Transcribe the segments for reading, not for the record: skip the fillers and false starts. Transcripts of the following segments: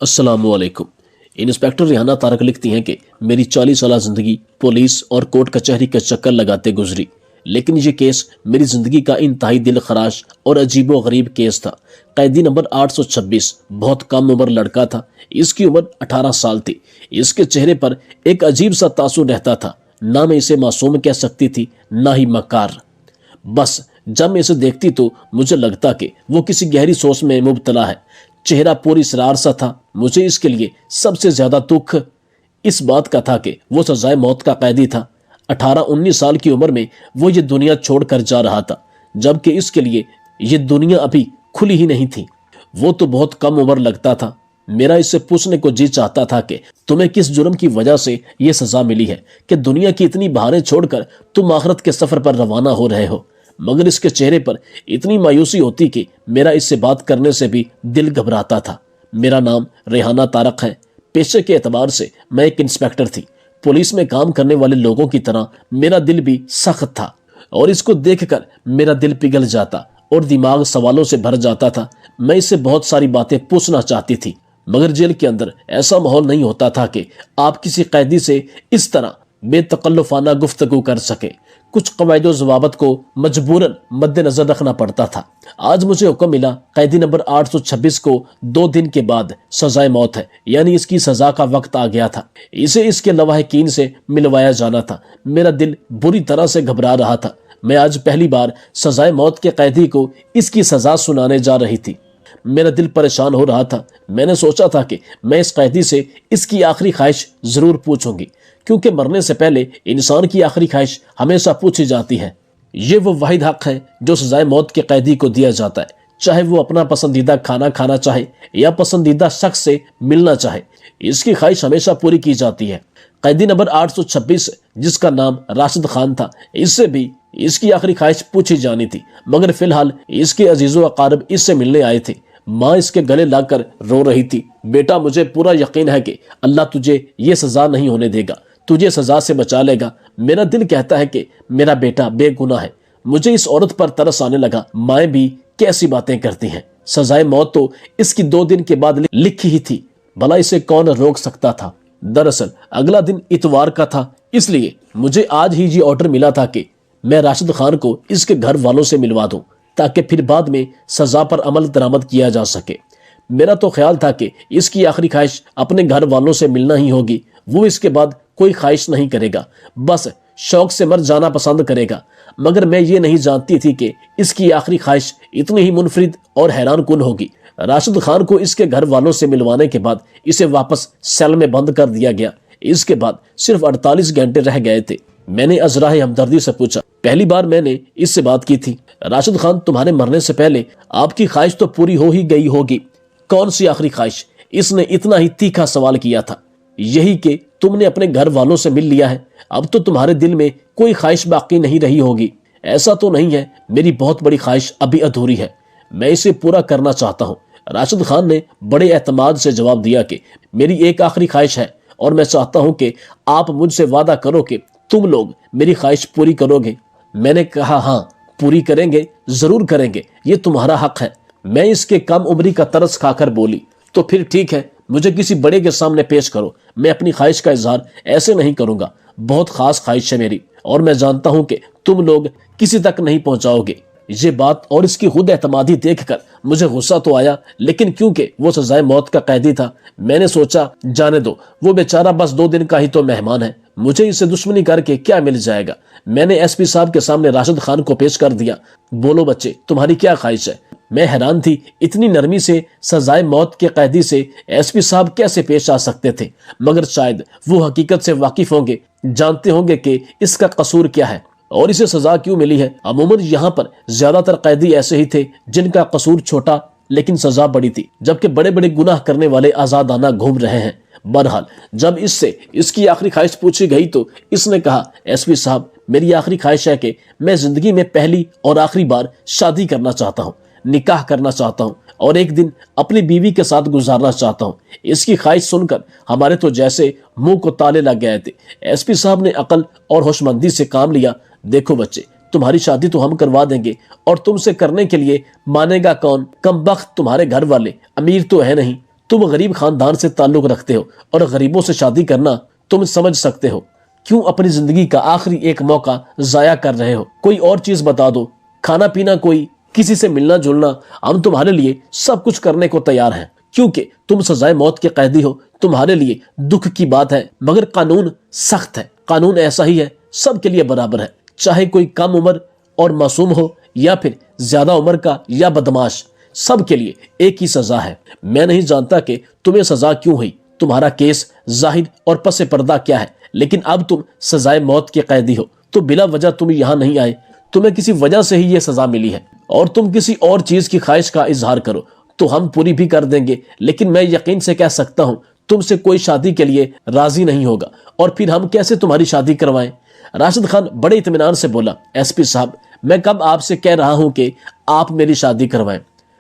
अस्सलाम वालेकुम। इंस्पेक्टर रेहाना तारक लिखती हैं कि मेरी 40 साल ज़िंदगी पुलिस और कोर्ट कचहरी के चक्कर लगाते गुजरी, लेकिन ये केस मेरी ज़िंदगी का इंतहाई दिल खराश और अजीबो गरीब केस था। कैदी नंबर 826 बहुत कम उम्र लड़का था। इसकी उम्र 18 साल थी। इसके चेहरे पर एक अजीब सा तासुर रहता था। ना मैं इसे मासूम कह सकती थी, ना ही मकार। बस जब मैं इसे देखती तो मुझे लगता कि वो किसी गहरी सोच में मुब्तला है। चेहरा पूरी सरार सा था। मुझे इसके लिए सबसे ज्यादा दुख इस बात का था कि वो सजाए मौत का कैदी था। 18-19 साल की उम्र में वो ये दुनिया छोड़कर जा रहा था, जबकि इसके लिए ये दुनिया अभी खुली ही नहीं थी। वो तो बहुत कम उम्र लगता था। मेरा इससे पूछने को जी चाहता था कि तुम्हें किस जुर्म की वजह से ये सजा मिली है कि दुनिया की इतनी बहारें छोड़कर तुम आखिरत के सफर पर रवाना हो रहे हो। मगर इसके चेहरे पर इतनी मायूसी होती कि मेरा इससे बात करने से भी दिल घबराता था। मेरा नाम रेहाना तारक है। पेशे के एतबार से मैं एक इंस्पेक्टर थी। पुलिस में काम करने वाले लोगों की तरह मेरा दिल भी सख्त था और इसको देखकर मेरा दिल पिघल जाता और दिमाग सवालों से भर जाता था। मैं इससे बहुत सारी बातें पूछना चाहती थी, मगर जेल के अंदर ऐसा माहौल नहीं होता था कि आप किसी कैदी से इस तरह बेतकल्लुफाना गुफ्तगू कर सके। कुछ कवायद जवाबत को मजबूरन मद्देनजर रखना पड़ता था। आज मुझे हुक्म मिला कैदी नंबर 826 को 2 दिन के बाद सजाए मौत है, यानी इसकी सजा का वक्त आ गया था। इसे इसके लवाहिकीन से मिलवाया जाना था। मेरा दिल बुरी तरह से घबरा रहा था। मैं आज पहली बार सजाए मौत के कैदी को इसकी सजा सुनाने जा रही थी। मेरा दिल परेशान हो रहा था। मैंने सोचा था कि मैं इस कैदी से इसकी आखिरी ख्वाहिश जरूर पूछूंगी, क्योंकि मरने से पहले इंसान की आखिरी ख्वाहिश हमेशा पूछी जाती है। ये वो वाहिद हक है जो सजाए मौत के कैदी को दिया जाता है, चाहे वो अपना पसंदीदा खाना खाना चाहे या पसंदीदा शख्स से मिलना चाहे। इसकी ख्वाहिश हमेशा पूरी की जाती है। कैदी नंबर 826 जिसका नाम राशिद खान था, इससे भी इसकी आखिरी ख्वाहिश पूछी जानी थी, मगर फिलहाल इसके अजीजो अकारब इससे मिलने आए थे। माँ इसके गले लाकर रो रही थी। बेटा, मुझे पूरा यकीन है कि अल्लाह तुझे ये सजा नहीं होने देगा, तुझे सजा से बचा लेगा। मेरा दिल कहता है कि मेरा बेटा बेगुनाह है। मुझे इस औरत पर तरस आने लगा। माएँ भी कैसी बातें करती हैं। सजाए मौत तो इसकी 2 दिन के बाद लिखी ही थी, भला इसे कौन रोक सकता था। दरअसल अगला दिन इतवार का था, इसलिए मुझे आज ही ये ऑर्डर मिला था कि मैं राशिद खान को इसके घर वालों से मिलवा दूं, ताकि फिर बाद में सजा पर अमल दरामद किया जा सके। मेरा तो ख्याल था कि इसकी आखिरी ख्वाहिश अपने घर वालों से मिलना ही होगी। वो इसके बाद कोई ख्वाहिश नहीं करेगा, बस शौक से मर जाना पसंद करेगा। मगर मैं ये नहीं जानती थी कि इसकी आखिरी ख्वाहिश इतनी ही मुनफरिद और हैरान कुन होगी। राशिद खान को इसके घर वालों से मिलवाने के बाद इसे वापस सेल में बंद कर दिया गया। इसके बाद सिर्फ 48 घंटे रह गए थे। मैंने अजराह हमदर्दी से पूछा, पहली बार मैंने इससे बात की थी, राशिद खान तुम्हारे मरने से पहले आपकी ख्वाहिश तो पूरी हो ही गई होगी, कौन सी आखिरी ख्वाहिश? इसने इतना ही तीखा सवाल किया था। यही कि तुमने अपने घर वालों से मिल लिया है, अब तो तुम्हारे दिल में कोई ख्वाहिश बाकी नहीं रही होगी। ऐसा तो नहीं है, मेरी बहुत बड़ी ख्वाहिश अभी अधूरी है, मैं इसे पूरा करना चाहता हूँ। राशिद खान ने बड़े एतमाद से जवाब दिया कि मेरी एक आखिरी ख्वाहिश है और मैं चाहता हूँ कि आप मुझसे वादा करो कि तुम लोग मेरी ख्वाहिश पूरी करोगे। मैंने कहा, हाँ पूरी करेंगे, जरूर करेंगे, ये तुम्हारा हक है। मैं इसके कम उम्री का तरस खाकर बोली, तो फिर ठीक है, मुझे किसी बड़े के सामने पेश करो। मैं अपनी ख्वाहिश का इजहार ऐसे नहीं करूंगा। बहुत खास ख्वाहिश है मेरी और मैं जानता हूं कि तुम लोग किसी तक नहीं पहुंचाओगे। ये बात और इसकी खुद एतमादी देखकर मुझे गुस्सा तो आया, लेकिन क्योंकि वो सजाए मौत का कैदी था, मैंने सोचा जाने दो, वो बेचारा बस 2 दिन का ही तो मेहमान है, मुझे इससे दुश्मनी करके क्या मिल जाएगा। मैंने एसपी साहब के सामने राशिद खान को पेश कर दिया। बोलो बच्चे, तुम्हारी क्या ख्वाहिश है? मैं हैरान थी, इतनी नरमी से सजाए मौत के कैदी से एसपी साहब कैसे पेश आ सकते थे, मगर शायद वो हकीकत से वाकिफ होंगे, जानते होंगे कि इसका कसूर क्या है और इसे सजा क्यों मिली है। अमूमन यहाँ पर ज्यादातर कैदी ऐसे ही थे जिनका कसूर छोटा लेकिन सजा बड़ी थी, जबकि बड़े बड़े गुनाह करने वाले आजादाना घूम रहे हैं। बहरहाल जब इससे इसकी आखिरी ख्वाहिश पूछी गई तो इसने कहा, एसपी साहब मेरी आखिरी ख्वाहिश है कि मैं जिंदगी में पहली और आखिरी बार शादी करना चाहता हूँ, निकाह करना चाहता हूँ और एक दिन अपनी बीवी के साथ गुजारना चाहता हूँ। इसकी ख्वाहिश सुनकर हमारे तो जैसे मुंह को ताले लग गए थे। एसपी साहब ने अकल और होशमंदी से काम लिया। देखो बच्चे, तुम्हारी शादी तो हम करवा देंगे और तुमसे करने के लिए मानेगा कौन? कमबख्त तुम्हारे घर वाले अमीर तो है नहीं, تم غریب خاندان سے تعلق رکھتے ہو اور غریبوں سے شادی کرنا تم سمجھ سکتے ہو، کیوں اپنی زندگی کا آخری ایک موقع ضائع کر رہے ہو؟ کوئی اور چیز بتا دو، کھانا پینا، کوئی کسی سے ملنا جلنا، ہم تمہارے لیے سب کچھ کرنے کو تیار ہیں، کیونکہ تم سزائے موت کے قیدی ہو۔ تمہارے لیے دکھ کی بات ہے، مگر قانون سخت ہے، قانون ایسا ہی ہے، سب کے لیے برابر ہے، چاہے کوئی کم عمر اور معصوم ہو یا پھر زیادہ عمر کا یا بدماش، سب کے لیے ایک ہی سزا ہے۔ میں نہیں جانتا کہ تمہیں سزا کیوں ہوئی، تمہارا کیس ظاہر اور پس پردہ کیا ہے، لیکن اب تم سزائے موت کے قیدی ہو، تو بلا وجہ تم یہاں نہیں آئے، تمہیں کسی وجہ سے ہی یہ سزا ملی ہے، اور تم کسی اور چیز کی خواہش کا اظہار کرو تو ہم پوری بھی کر دیں گے، لیکن میں یقین سے کہہ سکتا ہوں تم سے کوئی شادی کے لیے راضی نہیں ہوگا، اور پھر ہم کیسے تمہاری شادی کروائیں؟ راشد خان بڑے اطمینان سے بولا، ایس پی صاحب، میں کب آپ سے کہہ رہا ہوں کہ آپ میری شادی کروائیں؟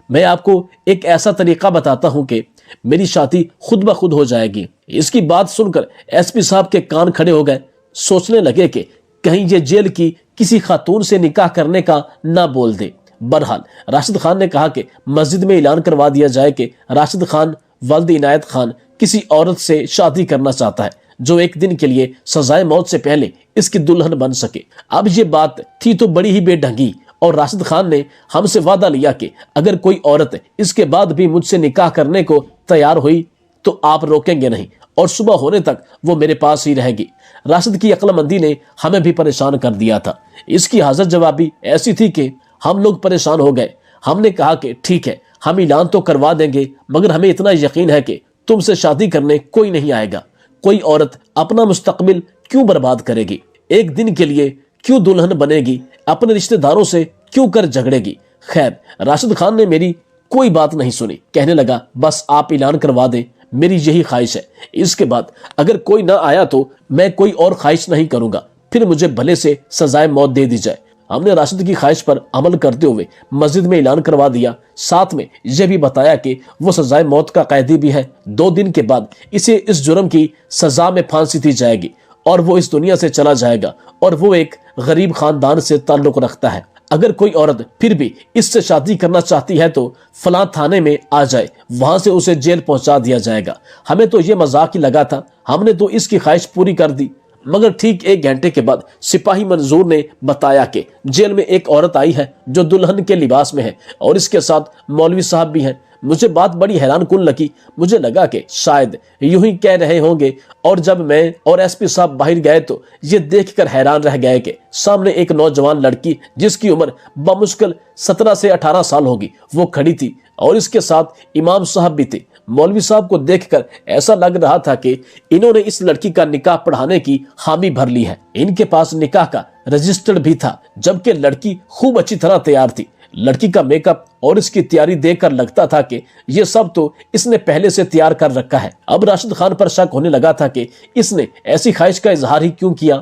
میں آپ کو ایک ایسا طریقہ بتاتا ہوں کہ میری شادی خود بخود ہو جائے گی۔ اس کی بات سن کر ایس پی صاحب کے کان کھڑے ہو گئے، سوچنے لگے کہ کہیں یہ جیل کی کسی خاتون سے نکاح کرنے کا نہ بول دے۔ بہرحال راشد خان نے کہا کہ مسجد میں اعلان کروا دیا جائے کہ راشد خان ولد عنایت خان کسی عورت سے شادی کرنا چاہتا ہے جو ایک دن کے لیے سزائے موت سے پہلے اس کی دلہن بن سکے۔ اب یہ بات تھی تو بڑی ہی بے ڈھنگی، اور راشد خان نے ہم سے وعدہ لیا کہ اگر کوئی عورت اس کے بعد بھی مجھ سے نکاح کرنے کو تیار ہوئی تو آپ روکیں گے نہیں، اور صبح ہونے تک وہ میرے پاس ہی رہے گی۔ راشد کی عقل مندی نے ہمیں بھی پریشان کر دیا تھا، اس کی حاضر جوابی ایسی تھی کہ ہم لوگ پریشان ہو گئے۔ ہم نے کہا کہ ٹھیک ہے، ہم اعلان تو کروا دیں گے، مگر ہمیں اتنا یقین ہے کہ تم سے شادی کرنے کوئی نہیں آئے گا۔ کوئی عورت اپنا مستقبل کیوں برباد کرے گی؟ ایک دن کے لیے کیوں دلہن بنے گی؟ اپنے رشتہ داروں سے کیوں کر جھگڑے گی؟ خیر، راشد خان نے میری کوئی بات نہیں سنی، کہنے لگا بس آپ اعلان کروا دیں، میری یہی خواہش ہے، اس کے بعد اگر کوئی نہ آیا تو میں کوئی اور خواہش نہیں کروں گا، پھر مجھے بھلے سے سزائے موت دے دی جائے۔ ہم نے راشد کی خواہش پر عمل کرتے ہوئے مسجد میں اعلان کروا دیا، ساتھ میں یہ بھی بتایا کہ وہ سزائے موت کا قیدی بھی ہے، 2 دن کے بعد اسے اس جرم کی سزا میں پھانسی دی جائے گی اور وہ اس دنیا سے چلا جائے گا، اور وہ ایک غریب خاندان سے تعلق رکھتا ہے۔ اگر کوئی عورت پھر بھی اس سے شادی کرنا چاہتی ہے تو فلاں تھانے میں آ جائے، وہاں سے اسے جیل پہنچا دیا جائے گا۔ ہمیں تو یہ مذاق ہی لگا تھا، ہم نے تو اس کی خواہش پوری کر دی، مگر ٹھیک 1 گھنٹے کے بعد سپاہی منظور نے بتایا کہ جیل میں ایک عورت آئی ہے جو دلہن کے لباس میں ہے، اور اس کے ساتھ مولوی صاحب بھی ہیں۔ مجھے بات بڑی حیران کن لگی، مجھے لگا کہ شاید یوں ہی کہہ رہے ہوں گے، اور جب میں اور ایس پی صاحب باہر گئے تو یہ دیکھ کر حیران رہ گئے کہ سامنے ایک نوجوان لڑکی جس کی عمر بمشکل 17 سے 18 سال ہوگی وہ کھڑی تھی، اور اس کے ساتھ امام صاحب بھی تھے۔ مولوی صاحب کو دیکھ کر ایسا لگ رہا تھا کہ انہوں نے اس لڑکی کا نکاح پڑھانے کی حامی بھر لی ہے۔ ان کے پاس نکاح کا رجسٹر بھی تھا، جبکہ لڑکی خوب اچھی طرح تیار تھی۔ لڑکی کا میک اپ اور اس کی تیاری دیکھ کر لگتا تھا کہ یہ سب تو اس نے پہلے سے تیار کر رکھا ہے۔ اب راشد خان پر شک ہونے لگا تھا کہ اس نے ایسی خواہش کا اظہار ہی کیوں کیا؟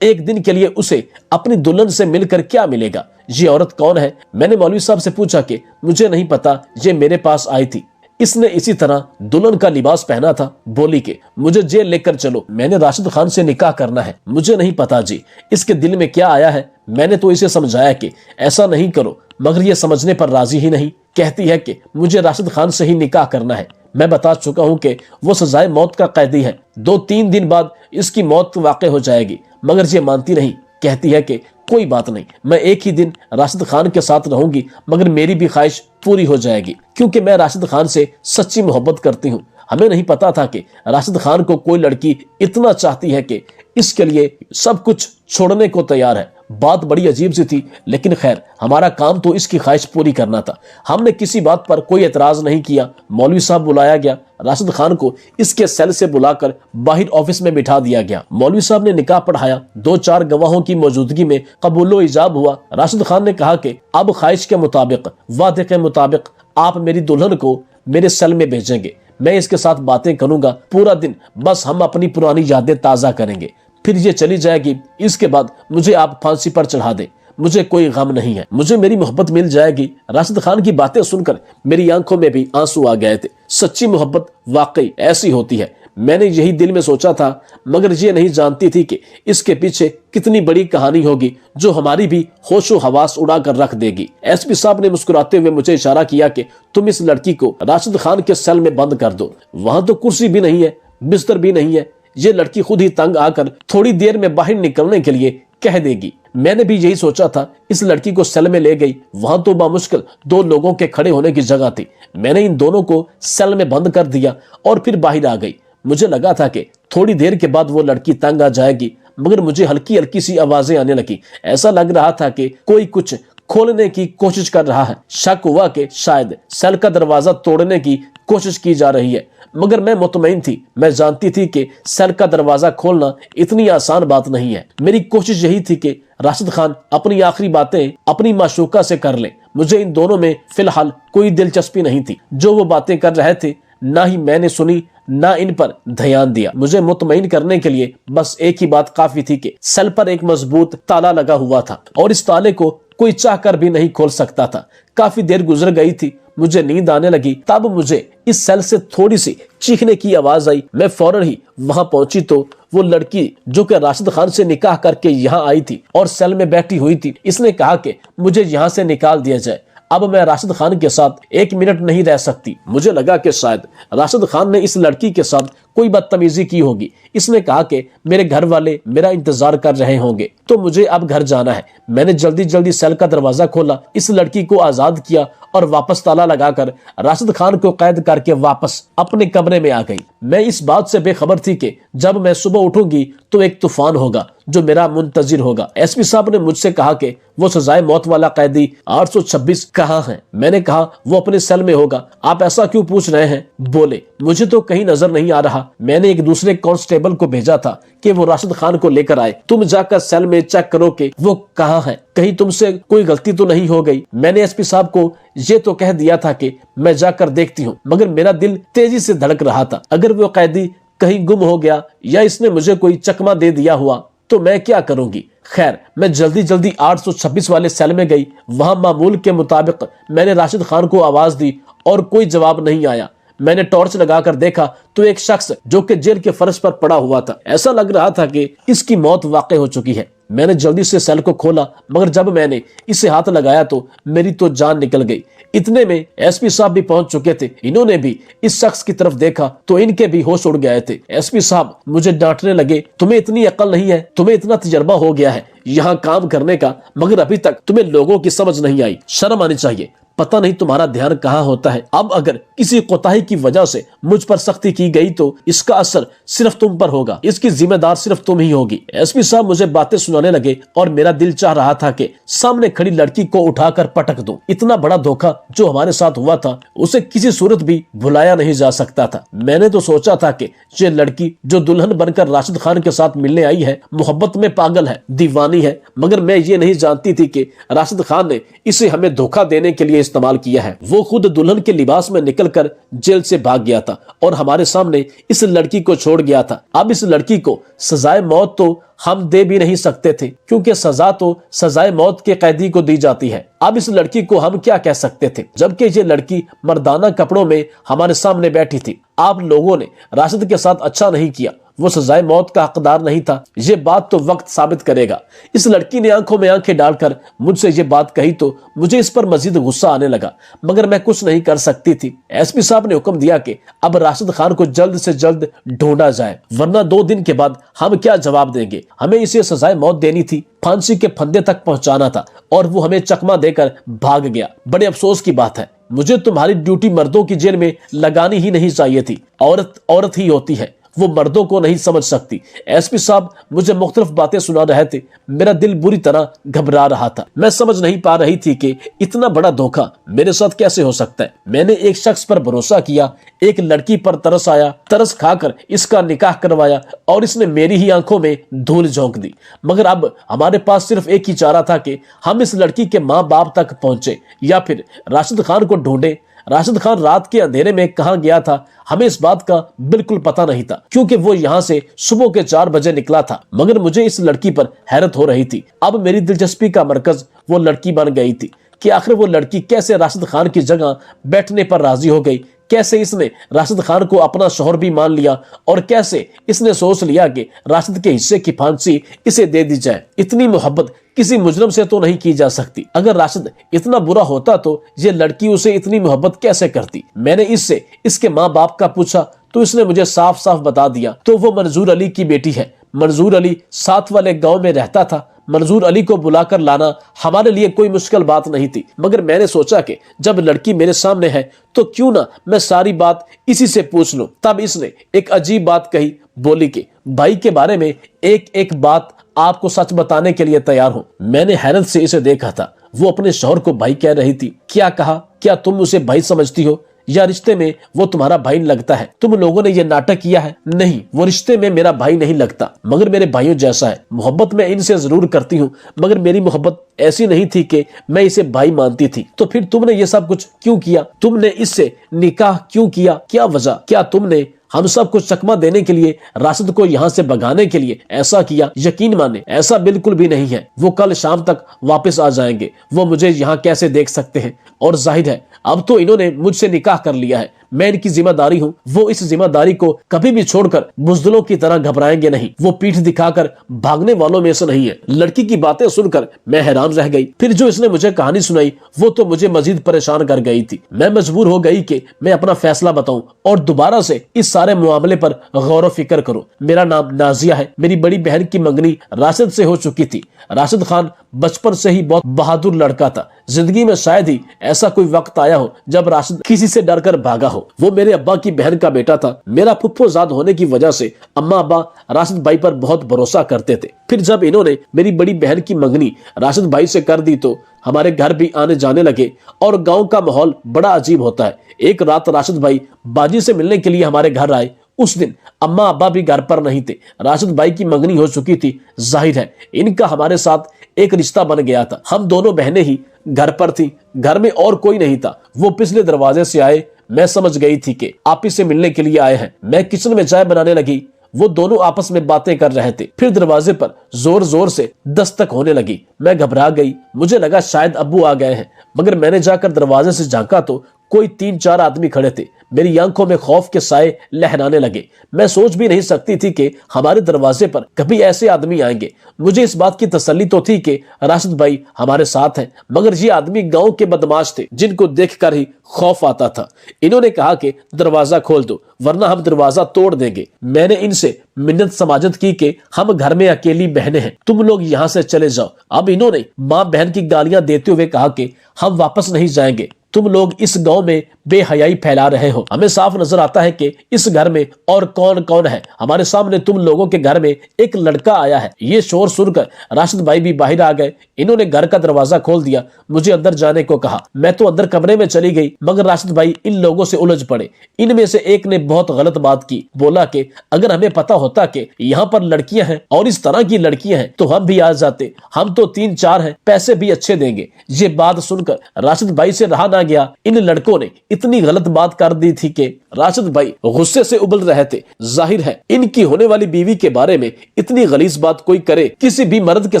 ایک دن کے لیے اسے اپنی دلہن سے مل کر کیا ملے گا؟ یہ عورت کون ہے؟ میں نے مولوی صاحب سے پوچھا کہ مجھے نہیں پتا، یہ میرے پاس آئی تھی، اس نے اسی طرح دلہن کا لباس پہنا تھا۔ بولی کہ مجھے جیل لے کر چلو، میں نے راشد خان سے نکاح کرنا ہے۔ مجھے نہیں پتا جی اس کے دل میں کیا آیا ہے، میں نے تو اسے سمجھایا کہ ایسا نہیں کرو، مگر یہ سمجھنے پر راضی ہی نہیں، کہتی ہے کہ مجھے راشد خان سے ہی نکاح کرنا ہے۔ میں بتا چکا ہوں کہ وہ سزائے موت کا قیدی ہے، 2-3 دن بعد اس کی موت واقع ہو جائے گی، مگر یہ مانتی نہیں، کہتی ہے کہ کوئی بات نہیں، میں ایک ہی دن راشد خان کے ساتھ رہوں گی، مگر میری بھی خواہش پوری ہو جائے گی، کیونکہ میں راشد خان سے سچی محبت کرتی ہوں۔ ہمیں نہیں پتا تھا کہ راشد خان کو کوئی لڑکی اتنا چاہتی ہے کہ اس کے لیے سب کچھ چھوڑنے کو تیار ہے۔ بات بڑی عجیب سی تھی، لیکن خیر، ہمارا کام تو اس کی خواہش پوری کرنا تھا۔ ہم نے کسی بات پر کوئی اعتراض نہیں کیا۔ مولوی صاحب بلایا گیا، راشد خان کو اس کے سیل سے بلا کر باہر آفس میں بٹھا دیا گیا۔ مولوی صاحب نے نکاح پڑھایا، 2-4 گواہوں کی موجودگی میں قبول و ایجاب ہوا۔ راشد خان نے کہا کہ اب خواہش کے مطابق، وعدے کے مطابق آپ میری دلہن کو میرے سیل میں بھیجیں گے، میں اس کے ساتھ باتیں کروں گا پورا دن، بس ہم اپنی پرانی یادیں تازہ کریں گے، پھر یہ چلی جائے گی، اس کے بعد مجھے آپ پھانسی پر چڑھا دیں، مجھے کوئی غم نہیں ہے، مجھے میری محبت مل جائے گی۔ راشد خان کی باتیں سن کر میری آنکھوں میں بھی آنسو آ گئے تھے۔ सच्ची मोहब्बत वाकई ऐसी होती है। मैंने यही दिल में सोचा था, मगर ये नहीं जानती थी कि इसके पीछे कितनी बड़ी कहानी होगी जो हमारी भी होशो हवास उड़ा कर रख देगी। एसपी साहब ने मुस्कुराते हुए मुझे इशारा किया कि तुम इस लड़की को राशिद खान के सेल में बंद कर दो। वहां तो कुर्सी भी नहीं है, बिस्तर भी नहीं है। ये लड़की खुद ही तंग आकर थोड़ी देर में बाहर निकलने के लिए कह देगी। मैंने भी यही सोचा था। इस लड़की को सेल में ले गई। वहां तो बामुश्किल 2 लोगों के खड़े होने की जगह थी। मैंने इन दोनों को सेल में बंद कर दिया और फिर बाहर आ गई। मुझे लगा था कि थोड़ी देर के बाद वो लड़की तंग आ जाएगी, मगर मुझे हल्की हल्की सी आवाजें आने लगी। ऐसा लग रहा था कि कोई कुछ खोलने की कोशिश कर रहा है। शक हुआ कि शायद सेल का दरवाजा तोड़ने की कोशिश की जा रही है, मगर मैं मुतमईन थी। मैं जानती थी कि सेल का दरवाजा खोलना इतनी आसान बात नहीं है। मेरी कोशिश यही थी कि राशिद खान अपनी आखिरी बातें अपनी माशूका से कर ले। मुझे इन दोनों में फिलहाल कोई दिलचस्पी नहीं थी। जो वो बातें कर रहे थे ना ही मैंने सुनी, ना इन पर ध्यान दिया। मुझे मुतमईन करने के लिए बस एक ही बात काफी थी कि सेल पर एक मजबूत ताला लगा हुआ था और इस ताले को कोई चाह कर भी नहीं खोल सकता था। काफी देर गुजर गई थी, मुझे नींद आने लगी। तब मुझे इस सेल से थोड़ी सी चीखने की आवाज आई। मैं फौरन ही वहां पहुंची तो वो लड़की जो कि राशिद खान से निकाह करके यहाँ आई थी और सेल में बैठी हुई थी, इसने कहा कि मुझे यहाँ से निकाल दिया जाए। अब मैं राशिद खान के साथ 1 मिनट नहीं रह सकती। मुझे लगा कि शायद राशिद खान ने इस लड़की के साथ कोई बदतमीजी की होगी। इसने कहा कि मेरे घर वाले मेरा इंतजार कर रहे होंगे, तो मुझे अब घर जाना है। मैंने जल्दी जल्दी सेल का दरवाजा खोला, इस लड़की को आजाद किया और वापस ताला लगाकर राशिद खान को कैद करके वापस अपने कमरे में आ गई। मैं इस बात से बेखबर थी कि जब मैं सुबह उठूंगी तो एक तूफान होगा जो मेरा मुंतजिर होगा। एसपी साहब ने मुझसे कहा कि वो सजाए मौत वाला कैदी 826 कहाँ है? मैंने कहा वो अपने सेल में होगा। आप ऐसा क्यों पूछ रहे हैं? बोले मुझे तो कहीं नजर नहीं आ रहा। मैंने एक दूसरे कांस्टेबल को भेजा था कि वो राशिद खान को लेकर आए। तुम जाकर सेल में चेक करो कि वो कहाँ है, कहीं तुमसे कोई गलती तो नहीं हो गई। मैंने एसपी साहब को ये तो कह दिया था कि मैं जाकर देखती हूँ, मगर मेरा दिल तेजी से धड़क रहा था। अगर वो कैदी कहीं गुम हो गया या इसने मुझे कोई चकमा दे दिया हुआ तो मैं क्या करूंगी। खैर मैं जल्दी जल्दी 826 वाले सेल में गई। वहां मामूल के मुताबिक मैंने राशिद खान को आवाज दी और कोई जवाब नहीं आया। मैंने टॉर्च लगाकर देखा तो एक शख्स जो कि जेल के फर्श पर पड़ा हुआ था। ऐसा लग रहा था कि इसकी मौत वाकई हो चुकी है। मैंने जल्दी से सेल को खोला, मगर जब मैंने इसे हाथ लगाया तो मेरी तो जान निकल गई। इतने में एसपी साहब भी पहुंच चुके थे। इन्होंने भी इस शख्स की तरफ देखा तो इनके भी होश उड़ गए थे। एसपी साहब मुझे डांटने लगे, तुम्हें इतनी अकल नहीं है, तुम्हें इतना तजर्बा हो गया है यहाँ काम करने का, मगर अभी तक तुम्हें लोगों की समझ नहीं आई। शर्म आनी चाहिए। पता नहीं तुम्हारा ध्यान कहाँ होता है। अब अगर किसी कोताही की वजह से मुझ पर सख्ती की गई तो इसका असर सिर्फ तुम पर होगा, इसकी जिम्मेदार सिर्फ तुम ही होगी। एसपी साहब मुझे बातें सुनाने लगे और मेरा दिल चाह रहा था कि सामने खड़ी लड़की को उठाकर पटक दूं। इतना बड़ा धोखा जो हमारे साथ हुआ था उसे किसी सूरत भी भुलाया नहीं जा सकता था। मैंने तो सोचा था कि ये लड़की जो दुल्हन बनकर राशिद खान के साथ मिलने आई है मोहब्बत में पागल है, दीवानी है, मगर मैं ये नहीं जानती थी कि राशिद खान ने इसे हमें धोखा देने के लिए इस्तेमाल किया है। वो खुद दुल्हन के लिबास में निकलकर जेल से भाग गया था और हमारे सामने इस लड़की को छोड़ गया था। अब इस लड़की को सजाए मौत तो हम दे भी नहीं सकते थे, क्योंकि सजा तो सजाए मौत के कैदी को दी जाती है। अब इस लड़की को हम क्या कह सकते थे, जबकि ये लड़की मर्दाना कपड़ों में हमारे सामने बैठी थी। आप लोगों ने राशिद के साथ अच्छा नहीं किया, वो सजाए मौत का हकदार नहीं था। ये बात तो वक्त साबित करेगा। इस लड़की ने आंखों में आंखें डालकर मुझसे ये बात कही तो मुझे इस पर मजीद गुस्सा आने लगा, मगर मैं कुछ नहीं कर सकती थी। एसपी साहब ने हुक्म दिया कि अब राशिद खान को जल्द से जल्द ढूंढा जाए, वरना 2 दिन के बाद हम क्या जवाब देंगे। हमें इसे सजाए मौत देनी थी, फांसी के फंदे तक पहुंचाना था, और वो हमें चकमा देकर भाग गया। बड़े अफसोस की बात है। मुझे तुम्हारी ड्यूटी मर्दों की जेल में लगानी ही नहीं चाहिए थी। औरत औरत ही होती है, वो मर्दों को नहीं समझ सकती। एसपी साहब मुझे मुख्तलिफ बातें सुना रहे थे। मेरा दिल बुरी तरह घबरा रहा था। मैं समझ नहीं पा रही थी कि इतना बड़ा धोखा मेरे साथ कैसे हो सकता है। मैंने एक शख्स पर भरोसा किया, एक लड़की पर तरस आया, तरस खाकर इसका निकाह करवाया और इसने मेरी ही आंखों में धूल झोंक दी। मगर अब हमारे पास सिर्फ एक ही चारा था कि हम इस लड़की के माँ बाप तक पहुंचे या फिर राशिद खान को ढूंढे। राशिद खान रात के अंधेरे में कहां गया था हमें इस बात का बिल्कुल पता नहीं था, क्योंकि वो यहाँ से सुबह के 4 बजे निकला था। मगर मुझे इस लड़की पर हैरत हो रही थी। अब मेरी दिलचस्पी का मरकज वो लड़की बन गई थी कि आखिर वो लड़की कैसे राशिद खान की जगह बैठने पर राजी हो गई, कैसे इसने राशिद खान को अपना शौहर भी मान लिया और कैसे इसने सोच लिया कि राशिद के हिस्से की फांसी इसे दे दी जाए। इतनी मोहब्बत किसी मुजरिम से तो नहीं की जा सकती। अगर राशिद इतना बुरा होता तो ये लड़की उसे इतनी मोहब्बत कैसे करती। मैंने इससे इसके माँ बाप का पूछा तो इसने मुझे साफ साफ बता दिया तो वो मंजूर अली की बेटी है। मंजूर अली साथ वाले गांव में रहता था। मंजूर अली को बुलाकर लाना हमारे लिए कोई मुश्किल बात नहीं थी, मगर मैंने सोचा कि जब लड़की मेरे सामने है तो क्यों ना मैं सारी बात इसी से पूछ लूं। तब इसने एक अजीब बात कही, बोली कि भाई के बारे में एक एक बात आपको सच बताने के लिए तैयार हूं। मैंने हैरत से इसे देखा था। वो अपने शौहर को भाई कह रही थी। क्या कहा? क्या तुम उसे भाई समझती हो या रिश्ते में वो तुम्हारा भाई लगता है? तुम लोगों ने ये नाटक किया है। नहीं, वो रिश्ते में मेरा भाई नहीं लगता, मगर मेरे भाइयों जैसा है। मोहब्बत मैं इनसे जरूर करती हूँ, मगर मेरी मोहब्बत ऐसी नहीं थी कि मैं इसे भाई मानती थी। तो फिर तुमने ये सब कुछ क्यों किया? तुमने इससे निकाह क्यों किया? क्या वजह? क्या तुमने हम सब को चकमा देने के लिए, राशिद को यहाँ से भगाने के लिए ऐसा किया? यकीन माने ऐसा बिल्कुल भी नहीं है। वो कल शाम तक वापस आ जाएंगे। वो मुझे यहाँ कैसे देख सकते हैं? और जाहिर है अब तो इन्होंने मुझसे निकाह कर लिया है। मैं इनकी जिम्मेदारी हूँ। वो इस जिम्मेदारी को कभी भी छोड़कर बुजदिलों की तरह घबराएंगे नहीं। वो पीठ दिखाकर भागने वालों में से नहीं है। लड़की की बातें सुनकर मैं हैरान रह गई। फिर जो इसने मुझे कहानी सुनाई वो तो मुझे मजीद परेशान कर गई थी। मैं मजबूर हो गई कि मैं अपना फैसला बताऊं और दोबारा से इस सारे मामले पर गौर फिक्र करूं। मेरा नाम नाजिया है। मेरी बड़ी बहन की मंगनी राशिद से हो चुकी थी। राशिद खान बचपन से ही बहुत बहादुर लड़का था। जिंदगी में शायद ही ऐसा कोई वक्त आया हो जब राशिद किसी से डरकर भागा हो। वो मेरे अब्बा की बहन का बेटा था। मेरा फुफ्फोजाद होने की वजह से अम्मा अब्बा राशिद भाई पर बहुत भरोसा करते थे। फिर जब इन्होंने मेरी बड़ी बहन की मंगनी राशिद भाई से कर दी तो हमारे घर भी आने जाने लगे और गांव का माहौल बड़ा अजीब होता है। एक रात राशिद भाई बाजी से मिलने के लिए हमारे घर आए। उस दिन अम्मा अब्बा भी घर पर नहीं थे। राशिद भाई की मंगनी हो चुकी थी। जाहिर है इनका हमारे साथ एक रिश्ता बन गया था। हम दोनों बहनें ही घर पर थी। घर में और कोई नहीं था। वो पिछले दरवाजे से आए। मैं समझ गई थी कि आप से मिलने के लिए आए हैं। मैं किचन में चाय बनाने लगी। वो दोनों आपस में बातें कर रहे थे। फिर दरवाजे पर जोर जोर से दस्तक होने लगी। मैं घबरा गई। मुझे लगा शायद अब्बू आ गए हैं, मगर मैंने जाकर दरवाजे से झांका तो कोई 3-4 आदमी खड़े थे। मेरी आंखों में खौफ के साए लहराने लगे। मैं सोच भी नहीं सकती थी कि हमारे दरवाजे पर कभी ऐसे आदमी आएंगे। मुझे इस बात की तसल्ली तो थी कि राशिद भाई हमारे साथ हैं, मगर ये आदमी गांव के बदमाश थे जिनको देखकर ही खौफ आता था। इन्होंने कहा कि दरवाजा खोल दो वरना हम दरवाजा तोड़ देंगे। मैंने इनसे मिन्नत समाजत की कि हम घर में अकेली बहनें हैं, तुम लोग यहाँ से चले जाओ। अब इन्होंने माँ बहन की गालियां देते हुए कहा कि हम वापस नहीं जाएंगे। तुम लोग इस गांव में बेहयाई फैला रहे हो। हमें साफ नजर आता है कि इस घर में और कौन कौन है। हमारे सामने तुम लोगों के घर में एक लड़का आया है। ये शोर सुनकर राशिद भाई भी बाहर आ गए। इन्होंने घर का दरवाजा खोल दिया। मुझे अंदर जाने को कहा। मैं तो अंदर कमरे में चली गई, मगर राशिद भाई इन लोगों से उलझ पड़े। इनमें से एक ने बहुत गलत बात की। बोला कि अगर हमें पता होता कि यहाँ पर लड़कियां हैं और इस तरह की लड़कियां हैं तो हम भी आ जाते। हम तो 3-4 हैं, पैसे भी अच्छे देंगे। ये बात सुनकर राशिद भाई से रहा ना गया। इन लड़कों ने इतनी गलत बात कर दी थी कि राशिद भाई गुस्से से उबल रहे थे। जाहिर है इनकी होने वाली बीवी के बारे में इतनी गलीज बात कोई करे, किसी भी मर्द के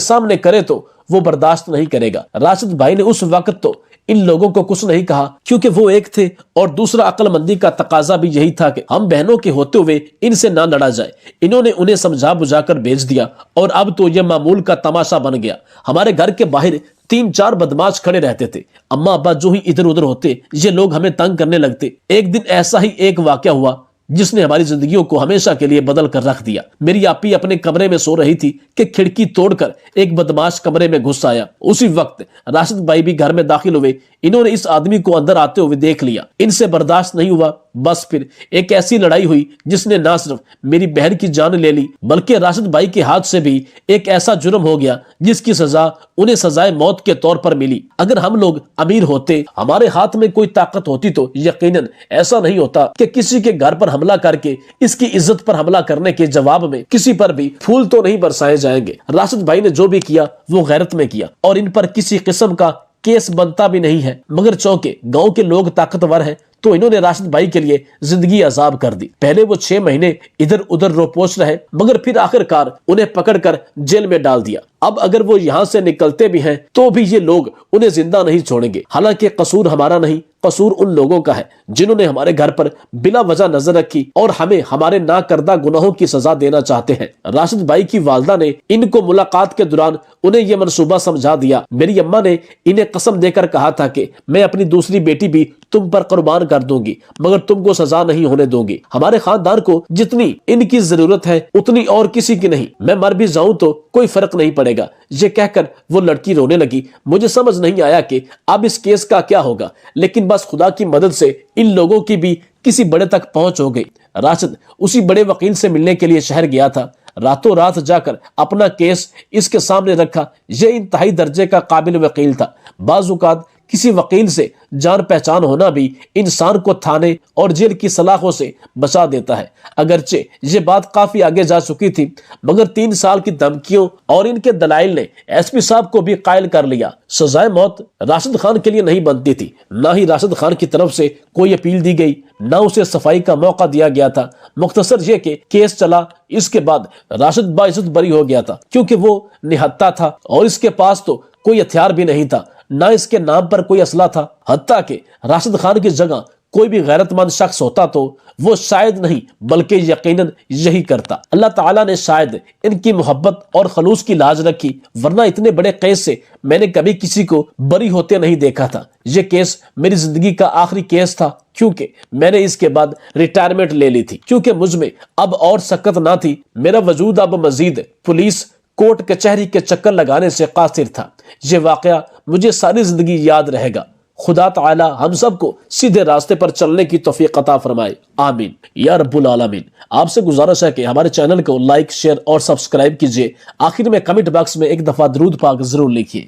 सामने करे तो वो बर्दाश्त नहीं करेगा। राशिद भाई ने उस वक्त तो इन लोगों को कुछ नहीं कहा, क्योंकि वो एक थे और दूसरा अक्लमंदी का तकाजा भी यही था कि हम बहनों के होते हुए इनसे ना लड़ा जाए। इन्होंने उन्हें समझा बुझाकर भेज दिया और अब तो यह मामूल का तमाशा बन गया। हमारे घर के बाहर 3-4 बदमाश खड़े रहते थे। अम्मा अब्बा जो ही इधर उधर होते ये लोग हमें तंग करने लगते। एक दिन ऐसा ही एक वाकया हुआ जिसने हमारी जिंदगियों को हमेशा के लिए बदल कर रख दिया। मेरी आपी अपने कमरे में सो रही थी कि खिड़की तोड़कर एक बदमाश कमरे में घुस आया। उसी वक्त राशिद भाई भी घर में दाखिल हुए। इन्होंने इस आदमी को अंदर आते हुए देख लिया। इनसे बर्दाश्त नहीं हुआ। बस फिर एक ऐसी लड़ाई हुई जिसने ना सिर्फ मेरी बहन की जान ले ली, बल्कि राशिद भाई के हाथ से भी एक ऐसा जुर्म हो गया जिसकी सजा उन्हें सजाए मौत के तौर पर मिली। अगर हम लोग अमीर होते, हमारे हाथ में कोई ताकत होती तो यकीनन ऐसा नहीं होता कि किसी के घर पर हमला करके इसकी इज्जत पर हमला करने के जवाब में किसी पर भी फूल तो नहीं बरसाए जाएंगे। राशिद भाई ने जो भी किया वो गैरत में किया और इन पर किसी किस्म का केस बनता भी नहीं है, मगर चौंके गांव के लोग ताकतवर हैं तो इन्होंने राशिद भाई के लिए जिंदगी अजाब कर दी। पहले वो 6 महीने इधर उधर रोपोश रहे, मगर फिर आखिरकार उन्हें पकड़कर जेल में डाल दिया। اب اگر وہ یہاں سے نکلتے بھی ہیں تو بھی یہ لوگ انہیں زندہ نہیں چھوڑیں گے، حالانکہ قصور ہمارا نہیں، قصور ان لوگوں کا ہے جنہوں نے ہمارے گھر پر بلا وجہ نظر رکھی اور ہمیں ہمارے ناکردہ گناہوں کی سزا دینا چاہتے ہیں۔ راشد بھائی کی والدہ نے ان کو ملاقات کے دوران انہیں یہ منصوبہ سمجھا دیا۔ میری اماں نے انہیں قسم دے کر کہا تھا کہ میں اپنی دوسری بیٹی بھی تم پر قربان کر دوں گی مگر تم کو سزا نہیں ہونے دوں گی۔ ہمارے خاندان کو جتنی ان کی ضرورت ہے اتنی اور کسی کی نہیں، میں مر بھی جاؤں تو کوئی فرق نہیں پڑے گا۔ یہ کہہ کر وہ لڑکی رونے لگی۔ مجھے سمجھ نہیں آیا کہ اب اس کیس کا کیا ہوگا، لیکن بس خدا کی مدد سے ان لوگوں کی بھی کسی بڑے تک پہنچ ہو گئی۔ راشد اسی بڑے وکیل سے ملنے کے لیے شہر گیا تھا۔ راتوں رات جا کر اپنا کیس اس کے سامنے رکھا۔ یہ انتہائی درجے کا قابل وکیل تھا۔ بعض اوقات کسی وکیل سے جان پہچان ہونا بھی انسان کو تھانے اور جیل کی سلاخوں سے بچا دیتا ہے۔ اگرچہ یہ بات کافی آگے جا چکی تھی مگر 3 سال کی دھمکیوں اور ان کے دلائل نے ایس پی صاحب کو بھی قائل کر لیا۔ سزائے موت راشد خان کے لیے نہیں بنتی تھی، نہ ہی راشد خان کی طرف سے کوئی اپیل دی گئی، نہ اسے صفائی کا موقع دیا گیا تھا۔ مختصر یہ کہ کیس چلا، اس کے بعد راشد باعزت بری ہو گیا تھا کیونکہ وہ نہتہ تھا اور اس کے پاس تو کوئی ہتھیار بھی نہیں تھا، نہ اس کے نام پر کوئی اسلحہ تھا۔ حتیٰ کہ راشد خان کی جگہ کوئی بھی غیرت مند شخص ہوتا تو وہ شاید نہیں بلکہ یقیناً یہی کرتا۔ اللہ تعالیٰ نے شاید ان کی محبت اور خلوص کی لاج رکھی، ورنہ اتنے بڑے کیس سے میں نے کبھی کسی کو بری ہوتے نہیں دیکھا تھا۔ یہ کیس میری زندگی کا آخری کیس تھا کیونکہ میں نے اس کے بعد ریٹائرمنٹ لے لی تھی، کیونکہ مجھ میں اب اور سکت نہ تھی۔ میرا وجود اب مزید پولیس کورٹ کچہری کے چکر لگانے سے قاصر تھا۔ یہ واقعہ مجھے ساری زندگی یاد رہے گا۔ خدا تعالی ہم سب کو سیدھے راستے پر چلنے کی توفیق عطا فرمائے، آمین یا رب العالمین۔ آپ سے گزارش ہے کہ ہمارے چینل کو لائک، شیئر اور سبسکرائب کیجیے۔ آخر میں کمنٹ باکس میں ایک دفعہ درود پاک ضرور لکھیے۔